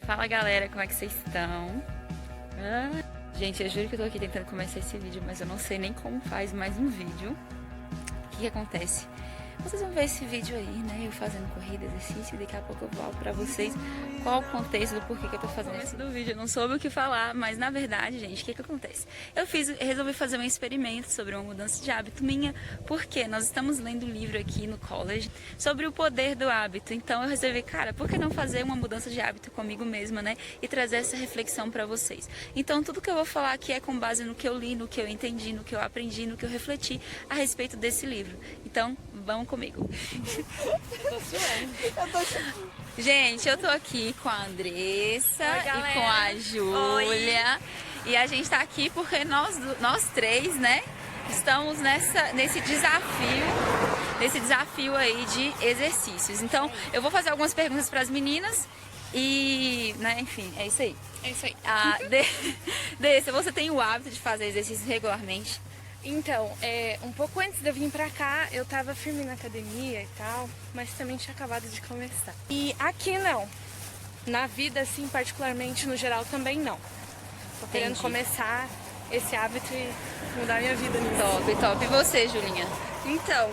Fala galera, como é que vocês estão? Gente, eu juro que eu tô aqui tentando começar esse vídeo, mas eu não sei nem como faz mais um vídeo. O que acontece? Vocês vão ver esse vídeo aí, né? Eu fazendo corrida, exercício, e daqui a pouco eu falo pra vocês qual o contexto do porquê que eu tô fazendo isso. No vídeo eu não soube o que falar, mas na verdade, gente, o que acontece? Eu resolvi fazer um experimento sobre uma mudança de hábito minha, porque nós estamos lendo um livro aqui no college sobre o poder do hábito. Então eu resolvi, cara, por que não fazer uma mudança de hábito comigo mesma, né? E trazer essa reflexão pra vocês. Então tudo que eu vou falar aqui é com base no que eu li, no que eu entendi, no que eu aprendi, no que eu refleti a respeito desse livro. Então, vamos comigo. Gente, eu tô aqui com a Andressa e com a Júlia. E a gente tá aqui porque nós três, né, estamos nesse desafio aí de exercícios. Então, eu vou fazer algumas perguntas para as meninas e, né, enfim, é isso aí. É isso aí. Dessa, você tem o hábito de fazer exercícios regularmente? Então, um pouco antes de eu vir pra cá, eu tava firme na academia e tal, mas também tinha acabado de começar. E aqui não. Na vida, assim, particularmente, no geral, também não. Tô querendo começar esse hábito e mudar minha vida nisso. Top. E você, Julinha? Então,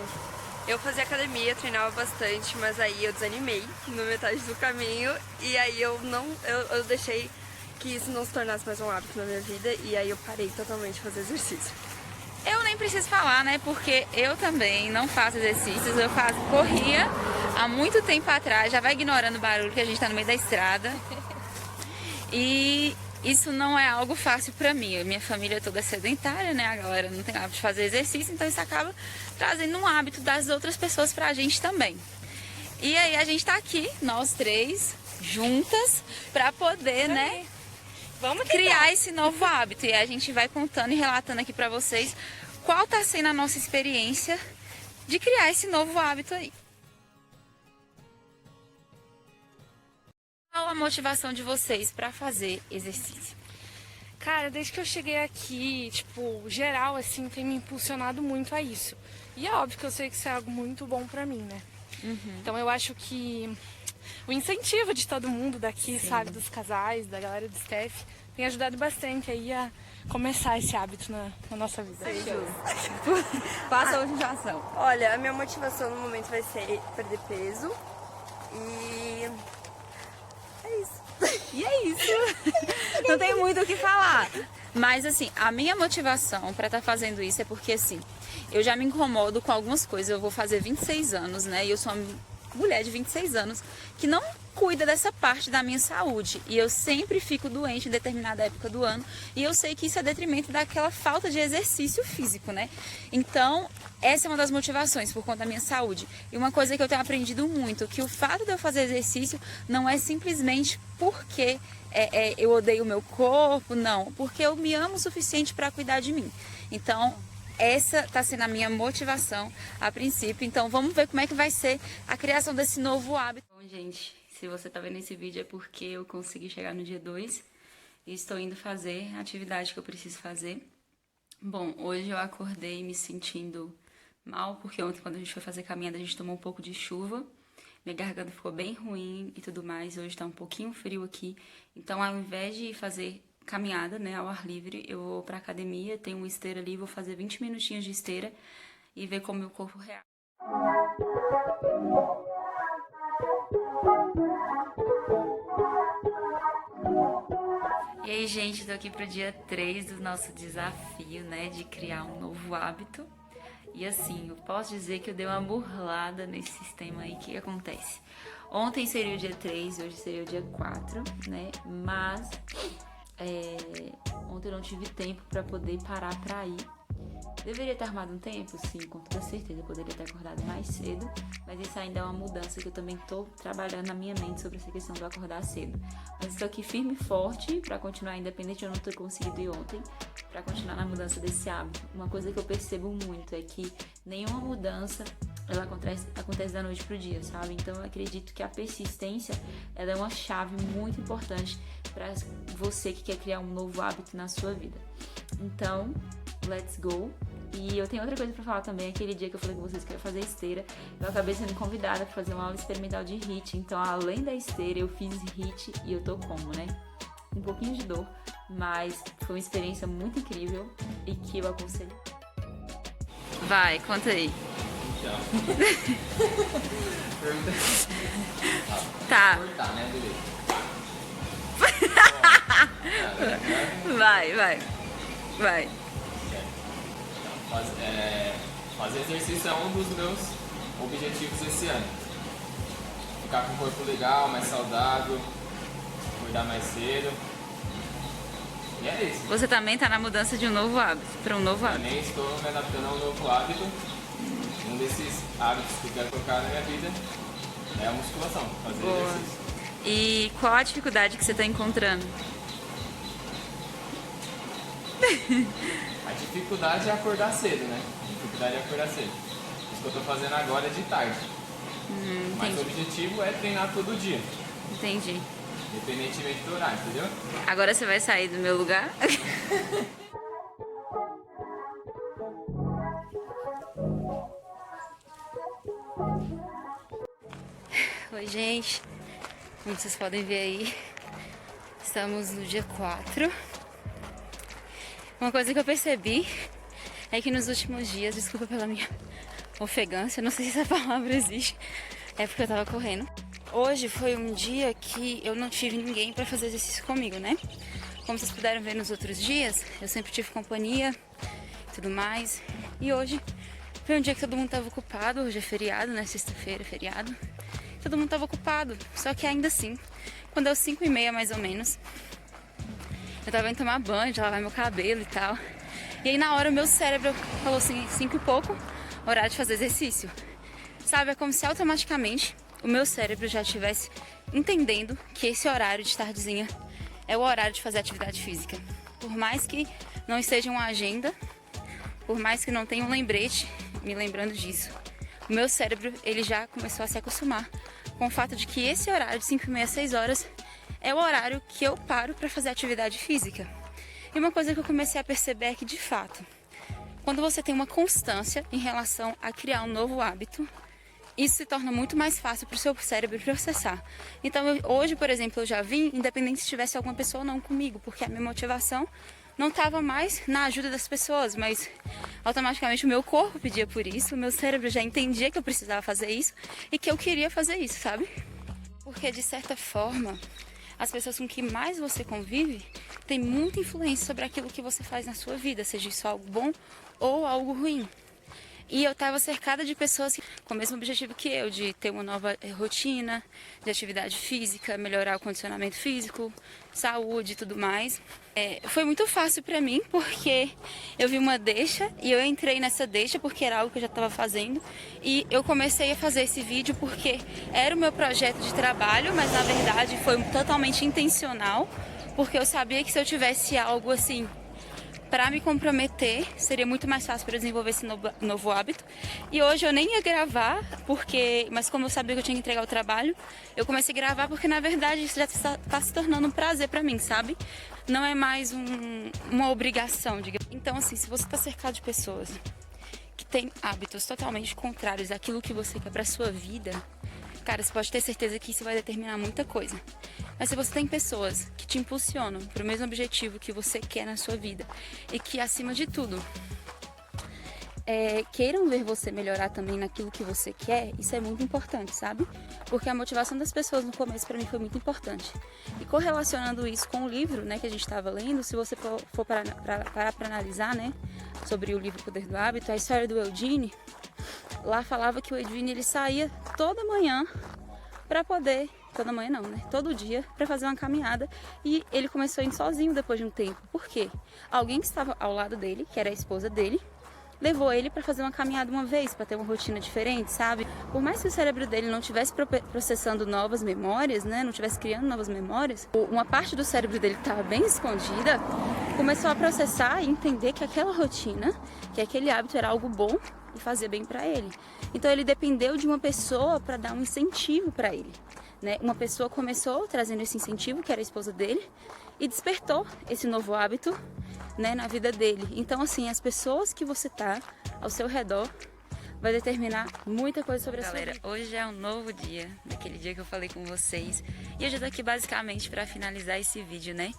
eu fazia academia, treinava bastante, mas aí eu desanimei na metade do caminho e aí eu deixei que isso não se tornasse mais um hábito na minha vida e aí eu parei totalmente de fazer exercício. Eu nem preciso falar, né? Porque eu também não faço exercícios, corria há muito tempo atrás, já vai ignorando o barulho que a gente tá no meio da estrada. E isso não é algo fácil pra mim. Minha família toda é sedentária, né? A galera não tem hábito de fazer exercício, então isso acaba trazendo um hábito das outras pessoas pra gente também. E aí a gente tá aqui, nós três, juntas, pra poder, né? Vamos criar esse novo hábito. E a gente vai contando e relatando aqui pra vocês qual tá sendo a nossa experiência de criar esse novo hábito aí. Qual a motivação de vocês pra fazer exercício? Cara, desde que eu cheguei aqui, tipo, geral, assim, tem me impulsionado muito a isso. E é óbvio que eu sei que isso é algo muito bom pra mim, né? Então eu acho que o incentivo de todo mundo daqui, sabe, dos casais, da galera do staff, tem ajudado bastante aí a começar esse hábito na nossa vida. Passa a motivação. Olha, a minha motivação no momento vai ser perder peso e é isso. E é isso. Não tem muito o que falar. Mas assim, a minha motivação pra estar fazendo isso é porque assim, eu já me incomodo com algumas coisas. Eu vou fazer 26 anos, né? E eu sou uma mulher de 26 anos que não cuida dessa parte da minha saúde. E eu sempre fico doente em determinada época do ano. E eu sei que isso é detrimento daquela falta de exercício físico, né? Então, essa é uma das motivações por conta da minha saúde. E uma coisa que eu tenho aprendido muito, que o fato de eu fazer exercício não é simplesmente porque eu odeio o meu corpo, não. Porque eu me amo o suficiente para cuidar de mim. Então, essa está sendo a minha motivação a princípio. Então, vamos ver como é que vai ser a criação desse novo hábito. Bom, gente, se você está vendo esse vídeo é porque eu consegui chegar no dia 2 e estou indo fazer a atividade que eu preciso fazer. Bom, hoje eu acordei me sentindo mal, porque ontem quando a gente foi fazer caminhada a gente tomou um pouco de chuva. Minha garganta ficou bem ruim e tudo mais. Hoje está um pouquinho frio aqui. Então, ao invés de fazer caminhada, né, ao ar livre, eu vou pra academia, tem uma esteira ali, vou fazer 20 minutinhos de esteira e ver como meu corpo reage. E aí, gente, tô aqui pro dia 3 do nosso desafio, né, de criar um novo hábito. E assim, eu posso dizer que eu dei uma burlada nesse sistema aí. O que acontece? Ontem seria o dia 3, hoje seria o dia 4, né, mas ontem eu não tive tempo pra poder parar pra ir. Deveria ter arrumado um tempo? Sim, com toda certeza. Eu poderia ter acordado mais cedo, mas isso ainda é uma mudança que eu também tô trabalhando na minha mente sobre essa questão do acordar cedo. Mas estou aqui firme e forte pra continuar, independente de eu não ter conseguido ir ontem, pra continuar na mudança desse hábito. Uma coisa que eu percebo muito é que nenhuma mudança ela acontece da noite pro dia, sabe? Então eu acredito que a persistência ela é uma chave muito importante para você que quer criar um novo hábito na sua vida. Então, let's go! E eu tenho outra coisa pra falar também, aquele dia que eu falei com vocês que eu ia fazer esteira, eu acabei sendo convidada pra fazer uma aula experimental de HIIT, então além da esteira eu fiz HIIT e eu tô como, né? Um pouquinho de dor, mas foi uma experiência muito incrível e que eu aconselho. Vai, conta aí. Então. Pergunta. Tá. Cortar, né, beleza. Vai. Fazer exercício é um dos meus objetivos esse ano. Ficar com o corpo legal, mais saudável, acordar mais cedo. E é isso. Você também tá na mudança de um novo hábito, para um novo hábito. Também estou me adaptando a um novo hábito. Um desses hábitos que eu quero colocar na minha vida é a musculação, fazer exercício. E qual a dificuldade que você tá encontrando? A dificuldade é acordar cedo, né? Isso que eu tô fazendo agora é de tarde. Mas o objetivo é treinar todo dia. Entendi. Independentemente do horário, entendeu? Agora você vai sair do meu lugar? Oi, gente. Como vocês podem ver aí, estamos no dia 4. Uma coisa que eu percebi é que nos últimos dias, desculpa pela minha ofegância, não sei se essa palavra existe, é porque eu tava correndo. Hoje foi um dia que eu não tive ninguém pra fazer exercício comigo, né? Como vocês puderam ver nos outros dias, eu sempre tive companhia e tudo mais. E hoje foi um dia que todo mundo tava ocupado, hoje é feriado, né? Sexta-feira é feriado. Todo mundo tava ocupado, só que ainda assim, quando deu 5h30 mais ou menos, eu tava indo tomar banho, de lavar meu cabelo e tal. E aí na hora o meu cérebro falou assim, 5 e pouco, horário de fazer exercício. Sabe, é como se automaticamente o meu cérebro já estivesse entendendo que esse horário de tardezinha é o horário de fazer atividade física. Por mais que não esteja uma agenda, por mais que não tenha um lembrete me lembrando disso, o meu cérebro ele já começou a se acostumar com o fato de que esse horário de 5h30 6 horas é o horário que eu paro para fazer atividade física. E uma coisa que eu comecei a perceber é que, de fato, quando você tem uma constância em relação a criar um novo hábito, isso se torna muito mais fácil para o seu cérebro processar. Então, hoje, por exemplo, eu já vim, independente se tivesse alguma pessoa ou não comigo, porque a minha motivação não estava mais na ajuda das pessoas, mas automaticamente o meu corpo pedia por isso, o meu cérebro já entendia que eu precisava fazer isso e que eu queria fazer isso, sabe? Porque, de certa forma, as pessoas com que mais você convive têm muita influência sobre aquilo que você faz na sua vida, seja isso algo bom ou algo ruim. E eu estava cercada de pessoas com o mesmo objetivo que eu, de ter uma nova rotina, de atividade física, melhorar o condicionamento físico, saúde e tudo mais. Foi muito fácil para mim, porque eu vi uma deixa e eu entrei nessa deixa porque era algo que eu já estava fazendo. E eu comecei a fazer esse vídeo porque era o meu projeto de trabalho, mas na verdade foi totalmente intencional, porque eu sabia que se eu tivesse algo assim para me comprometer, seria muito mais fácil para eu desenvolver esse novo hábito. E hoje eu nem ia gravar, mas como eu sabia que eu tinha que entregar o trabalho, eu comecei a gravar porque na verdade isso já está se tornando um prazer para mim, sabe? Não é mais uma obrigação, digamos. Então, assim, se você está cercado de pessoas que têm hábitos totalmente contrários àquilo que você quer para sua vida, cara, você pode ter certeza que isso vai determinar muita coisa. Mas se você tem pessoas que te impulsionam para o mesmo objetivo que você quer na sua vida e que, acima de tudo, queiram ver você melhorar também naquilo que você quer, isso é muito importante, sabe? Porque a motivação das pessoas no começo para mim foi muito importante. E correlacionando isso com o livro, né, que a gente estava lendo, se você for parar para analisar, né, sobre o livro Poder do Hábito, a história do Eugene, lá falava que o Eugene ele saía toda manhã para poder, toda manhã não, né? Todo dia para fazer uma caminhada, e ele começou a ir sozinho depois de um tempo. Por quê? Alguém que estava ao lado dele, que era a esposa dele, levou ele para fazer uma caminhada uma vez, para ter uma rotina diferente, sabe? Por mais que o cérebro dele não estivesse processando novas memórias, né? Não estivesse criando novas memórias, uma parte do cérebro dele que estava bem escondida começou a processar e entender que aquela rotina, que aquele hábito era algo bom e fazia bem para ele. Então ele dependeu de uma pessoa para dar um incentivo para ele, né? Uma pessoa começou trazendo esse incentivo, que era a esposa dele, e despertou esse novo hábito, né, na vida dele. Então, assim, as pessoas que você tá ao seu redor vai determinar muita coisa sobre a sua vida. Galera, hoje é um novo dia, daquele dia que eu falei com vocês. E eu já tô aqui basicamente para finalizar esse vídeo, né?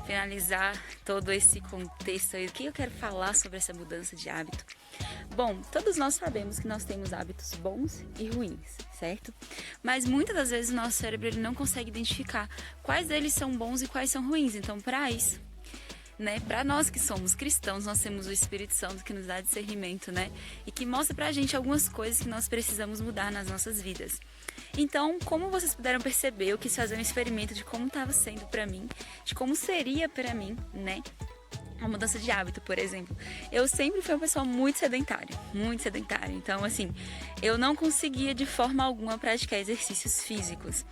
Finalizar todo esse contexto aí. O que eu quero falar sobre essa mudança de hábito? Bom, todos nós sabemos que nós temos hábitos bons e ruins, certo? Mas muitas das vezes o nosso cérebro ele não consegue identificar quais deles são bons e quais são ruins. Então, para isso, né, para nós que somos cristãos, nós temos o Espírito Santo que nos dá discernimento, né? E que mostra pra gente algumas coisas que nós precisamos mudar nas nossas vidas. Então, como vocês puderam perceber, eu quis fazer um experimento de como estava sendo pra mim, de como seria pra mim, né? Uma mudança de hábito, por exemplo. Eu sempre fui uma pessoa muito sedentária. Então, assim, eu não conseguia de forma alguma praticar exercícios físicos.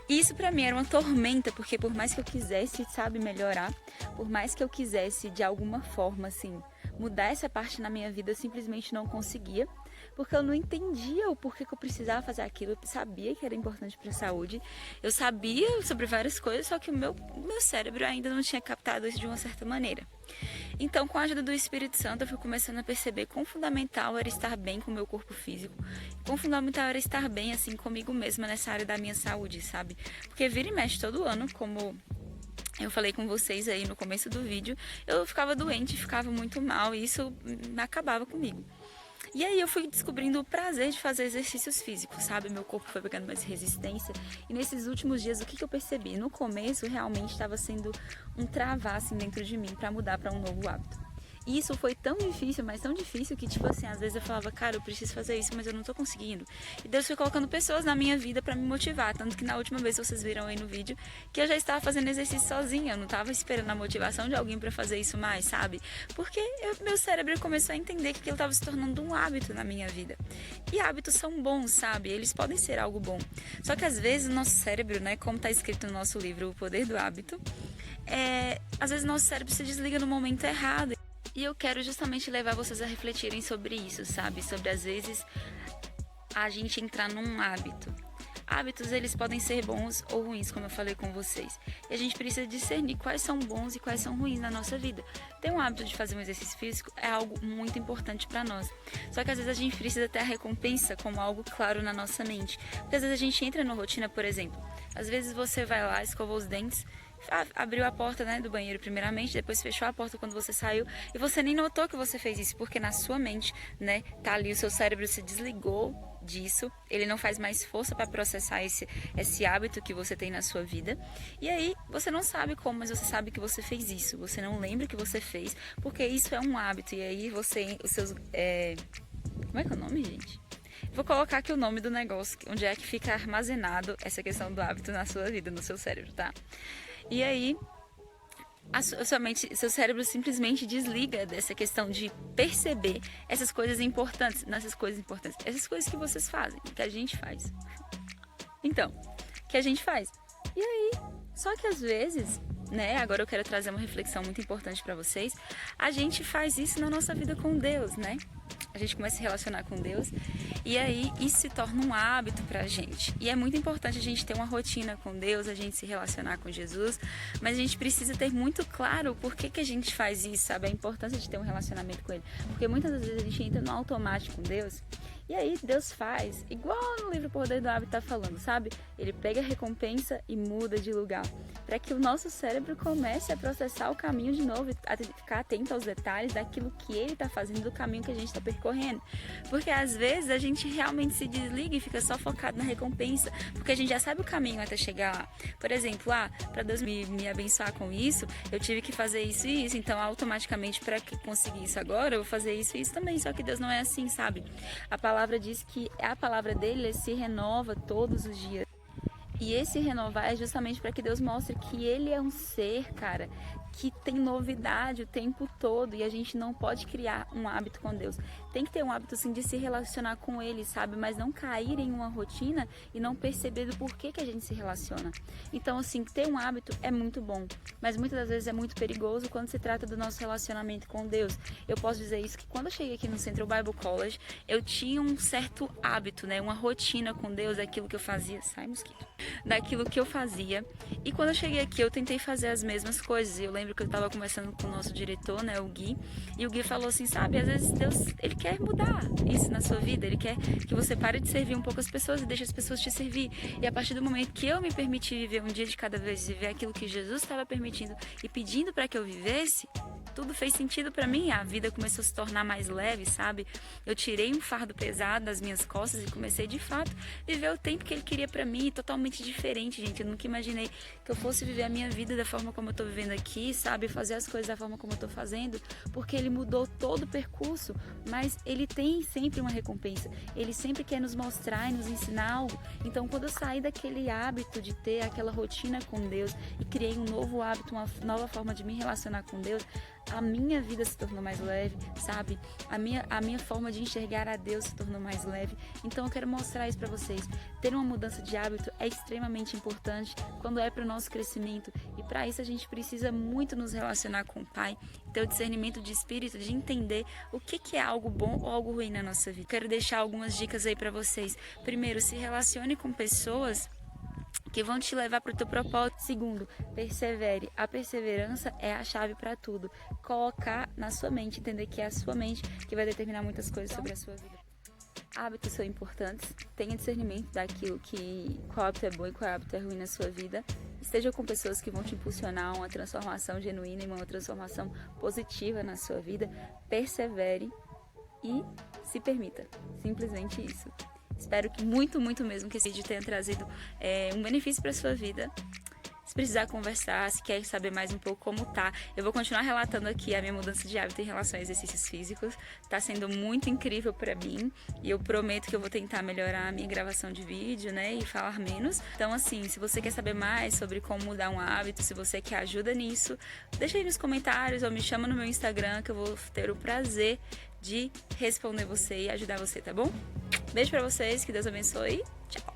Isso pra mim era uma tormenta, porque por mais que eu quisesse, sabe, melhorar, por mais que eu quisesse de alguma forma, assim, mudar essa parte na minha vida, eu simplesmente não conseguia, porque eu não entendia o porquê que eu precisava fazer aquilo. Eu sabia que era importante para a saúde, eu sabia sobre várias coisas, só que o meu cérebro ainda não tinha captado isso de uma certa maneira. Então, com a ajuda do Espírito Santo, eu fui começando a perceber quão fundamental era estar bem com o meu corpo físico, quão fundamental era estar bem, assim, comigo mesma nessa área da minha saúde, sabe? Porque vira e mexe todo ano, como eu falei com vocês aí no começo do vídeo, eu ficava doente, ficava muito mal e isso acabava comigo. E aí eu fui descobrindo o prazer de fazer exercícios físicos, sabe? Meu corpo foi pegando mais resistência. E nesses últimos dias, o que eu percebi? No começo, realmente estava sendo um travar, assim, dentro de mim para mudar para um novo hábito. E isso foi tão difícil, mas tão difícil que, tipo assim, às vezes eu falava, cara, eu preciso fazer isso, mas eu não tô conseguindo. E Deus foi colocando pessoas na minha vida pra me motivar. Tanto que na última vez vocês viram aí no vídeo que eu já estava fazendo exercício sozinha. Eu não tava esperando a motivação de alguém pra fazer isso mais, sabe? Porque meu cérebro começou a entender que aquilo tava se tornando um hábito na minha vida. E hábitos são bons, sabe? Eles podem ser algo bom. Só que às vezes o nosso cérebro, né, como tá escrito no nosso livro O Poder do Hábito, às vezes o nosso cérebro se desliga no momento errado. E eu quero justamente levar vocês a refletirem sobre isso, sabe? Sobre, às vezes, a gente entrar num hábito. Hábitos, eles podem ser bons ou ruins, como eu falei com vocês. E a gente precisa discernir quais são bons e quais são ruins na nossa vida. Ter um hábito de fazer um exercício físico é algo muito importante para nós. Só que às vezes a gente precisa ter a recompensa como algo claro na nossa mente. Porque às vezes a gente entra na rotina, por exemplo. Às vezes você vai lá, escovou os dentes, abriu a porta, né, do banheiro primeiramente, depois fechou a porta quando você saiu e você nem notou que você fez isso, porque na sua mente, né, tá ali, o seu cérebro se desligou disso, ele não faz mais força para processar esse hábito que você tem na sua vida, e aí você não sabe como, mas você sabe que você fez isso, você não lembra que você fez, porque isso é um hábito, e aí você, os seus, como é que é o nome, gente? Vou colocar aqui o nome do negócio, onde é que fica armazenado essa questão do hábito na sua vida, no seu cérebro, tá? E aí, seu cérebro simplesmente desliga dessa questão de perceber essas coisas importantes, essas coisas que vocês fazem, que a gente faz. Então, que a gente faz. E aí, só que às vezes, né, agora eu quero trazer uma reflexão muito importante para vocês, a gente faz isso na nossa vida com Deus, né? A gente começa a se relacionar com Deus e aí isso se torna um hábito pra gente. E é muito importante a gente ter uma rotina com Deus, a gente se relacionar com Jesus, mas a gente precisa ter muito claro o porquê que a gente faz isso, sabe? A importância de ter um relacionamento com Ele. Porque muitas das vezes a gente entra no automático com Deus e aí Deus faz, igual no livro Poder do Hábito tá falando, sabe? Ele pega a recompensa e muda de lugar, para que o nosso cérebro comece a processar o caminho de novo, a ficar atento aos detalhes daquilo que ele tá fazendo, do caminho que a gente está percorrendo. Porque às vezes a gente realmente se desliga e fica só focado na recompensa, porque a gente já sabe o caminho até chegar lá. Por exemplo, para Deus me abençoar com isso, eu tive que fazer isso e isso, então automaticamente para conseguir isso agora, eu vou fazer isso e isso também. Só que Deus não é assim, sabe? A palavra diz que a palavra dele se renova todos os dias. E esse renovar é justamente para que Deus mostre que Ele é um ser, cara, que tem novidade o tempo todo. E a gente não pode criar um hábito com Deus. tem que ter um hábito assim de se relacionar com ele, sabe? Mas não cair em uma rotina e não perceber do porquê que a gente se relaciona. Então, assim, ter um hábito é muito bom, mas muitas das vezes é muito perigoso quando se trata do nosso relacionamento com Deus. Eu posso dizer isso, que quando eu cheguei aqui no Central Bible College, eu tinha um certo hábito, né? Uma rotina com Deus, daquilo que eu fazia. Sai, mosquito. Daquilo que eu fazia. E quando eu cheguei aqui, eu tentei fazer as mesmas coisas. E eu lembro que eu estava conversando com o nosso diretor, né, o Gui, e o Gui falou assim, sabe, às vezes Deus, ele quer mudar isso na sua vida, ele quer que você pare de servir um pouco as pessoas e deixe as pessoas te servir. E a partir do momento que eu me permiti viver um dia de cada vez, viver aquilo que Jesus estava permitindo e pedindo para que eu vivesse, tudo fez sentido para mim, a vida começou a se tornar mais leve, sabe? Eu tirei um fardo pesado das minhas costas e comecei de fato a viver o tempo que ele queria para mim, totalmente diferente, gente. Eu nunca imaginei que eu fosse viver a minha vida da forma como eu tô vivendo aqui, sabe? Fazer as coisas da forma como eu tô fazendo, porque ele mudou todo o percurso, mas ele tem sempre uma recompensa. Ele sempre quer nos mostrar e nos ensinar algo. Então, quando eu saí daquele hábito de ter aquela rotina com Deus e criei um novo hábito, uma nova forma de me relacionar com Deus, a minha vida se tornou mais leve, sabe? A minha forma de enxergar a Deus se tornou mais leve. Então eu quero mostrar isso pra vocês. Ter uma mudança de hábito é extremamente importante quando é para o nosso crescimento. E para isso a gente precisa muito nos relacionar com o Pai, ter o discernimento de espírito, de entender o que é algo bom ou algo ruim na nossa vida. Quero deixar algumas dicas aí pra vocês. Primeiro, se relacione com pessoas que vão te levar para o teu propósito. Segundo, persevere. A perseverança é a chave para tudo. Colocar na sua mente, entender que é a sua mente que vai determinar muitas coisas sobre a sua vida. Hábitos são importantes. Tenha discernimento daquilo qual hábito é bom e qual hábito é ruim na sua vida. Esteja com pessoas que vão te impulsionar a uma transformação genuína e uma transformação positiva na sua vida. Persevere e se permita. Simplesmente isso. Espero que muito mesmo que esse vídeo tenha trazido um benefício para sua vida. Se precisar conversar, se quer saber mais um pouco como tá, eu vou continuar relatando aqui a minha mudança de hábito em relação a exercícios físicos. Tá sendo muito incrível para mim e eu prometo que eu vou tentar melhorar a minha gravação de vídeo, né, e falar menos. Então, assim, se você quer saber mais sobre como mudar um hábito, se você quer ajuda nisso, deixa aí nos comentários ou me chama no meu Instagram que eu vou ter o prazer de responder você e ajudar você, tá bom? Beijo pra vocês, que Deus abençoe. Tchau!